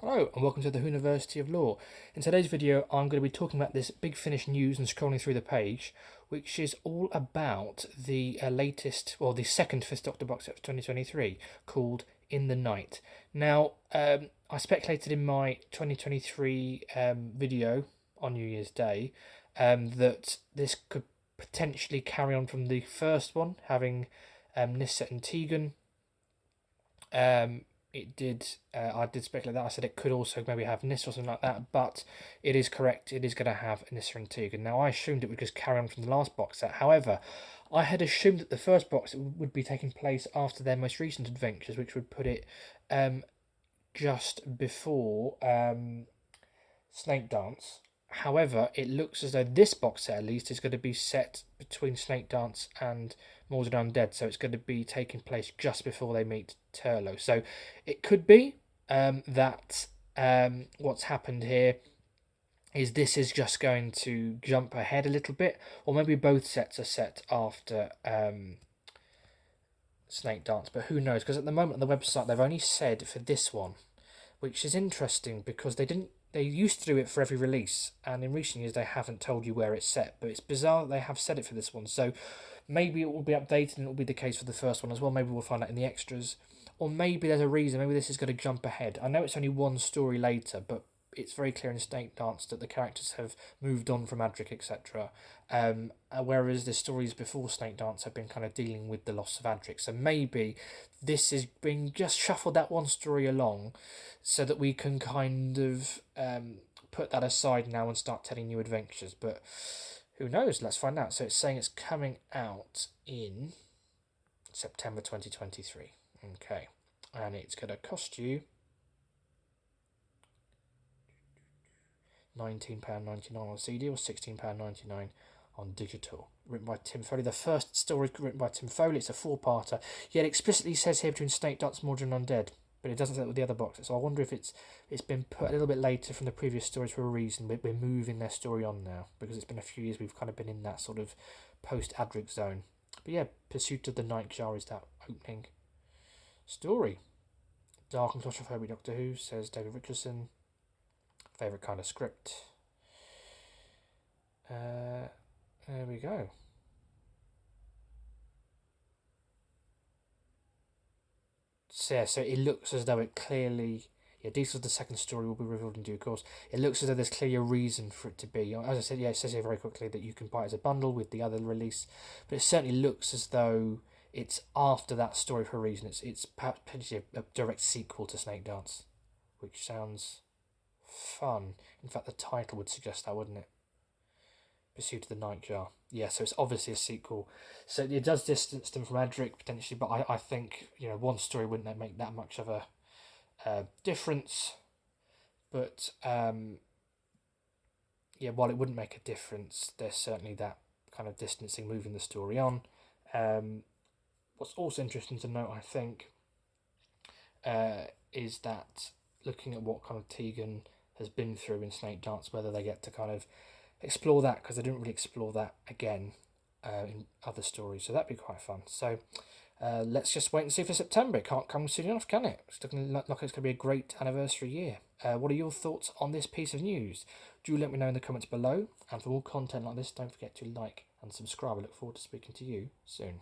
Hello and welcome to the University of Law. In today's video I'm going to be talking about this Big Finish news and scrolling through the page, which is all about the the second Fifth Doctor box set for 2023 called In the Night. Now, I speculated in my 2023 video on New Year's Day that this could potentially carry on from the first one, having Nissa and Tegan. I did speculate that. I said it could also maybe have Nissa or something like that, but it is correct. It is going to have Nissa and Tegan. Now, I assumed it would just carry on from the last box set. However, I had assumed that the first box would be taking place after their most recent adventures, which would put it just before Snake Dance. However, it looks as though this box set, at least, is going to be set between Snake Dance and Mordred Undead, so it's going to be taking place just before they meet Turlo. So it could be that what's happened here is this is just going to jump ahead a little bit, or maybe both sets are set after Snake Dance, but who knows? Because at the moment on the website they've only said for this one, which is interesting because they used to do it for every release, and in recent years they haven't told you where it's set, but it's bizarre that they have said it for this one. So maybe it will be updated and it will be the case for the first one as well. Maybe we'll find out in the extras, or maybe there's a reason. Maybe this is going to jump ahead. I know it's only one story later, but it's very clear in Snake Dance that the characters have moved on from Adric, etc. Whereas the stories before Snake Dance have been kind of dealing with the loss of Adric. So maybe this is being just shuffled that one story along so that we can kind of put that aside now and start telling new adventures. But who knows? Let's find out. So it's saying it's coming out in September 2023. Okay. And it's going to cost you £19.99 on CD or £16.99 on digital. Written by Tim Foley. The first story written by Tim Foley. It's a four-parter. Yet it explicitly says here between Snake Dance, Mordred and Undead, but it doesn't say that with the other boxes. So I wonder if it's been put a little bit later from the previous stories for a reason. We're moving their story on now because it's been a few years. We've kind of been in that sort of post-Adric zone. But yeah, Pursuit of the Nightjar is that opening story. Dark and claustrophobic Doctor Who, says David Richardson. Favourite kind of script. There we go. So yeah, so it looks as though it clearly... Yeah, details of the second story will be revealed in due course. It looks as though there's clearly a reason for it to be. As I said, yeah, it says here very quickly that you can buy it as a bundle with the other release. But it certainly looks as though it's after that story for a reason. It's perhaps potentially a direct sequel to Snake Dance, which sounds fun. In fact, the title would suggest that, wouldn't it? Pursuit of the Nightjar. Yeah, so it's obviously a sequel. So it does distance them from Adric potentially, but I think one story wouldn't make that much of a difference. But yeah, while it wouldn't make a difference, there's certainly that kind of distancing, moving the story on. What's also interesting to note, I think, is that looking at what kind of Tegan has been through in Snake Dance, whether they get to kind of explore that, because they didn't really explore that again in other stories, so that'd be quite fun. So let's just wait and see for September. It can't come soon enough, can it? It's looking like it's going to be a great anniversary year. What are your thoughts on this piece of news? Do let me know in the comments below, and for more content like this, don't forget to like and subscribe. I look forward to speaking to you soon.